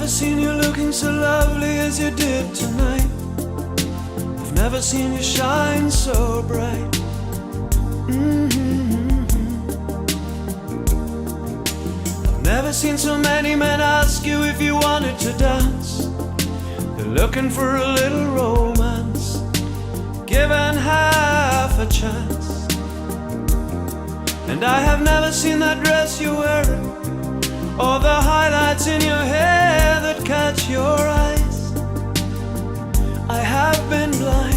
never seen you looking so lovely as you did tonight. I've never seen you shine so bright. I've never seen so many men ask you if you wanted to dance. They're looking for a little romance, given half a chance. And I have never seen that dress you're wearing, or the highlights in your hair that catch your eyes. I have been blind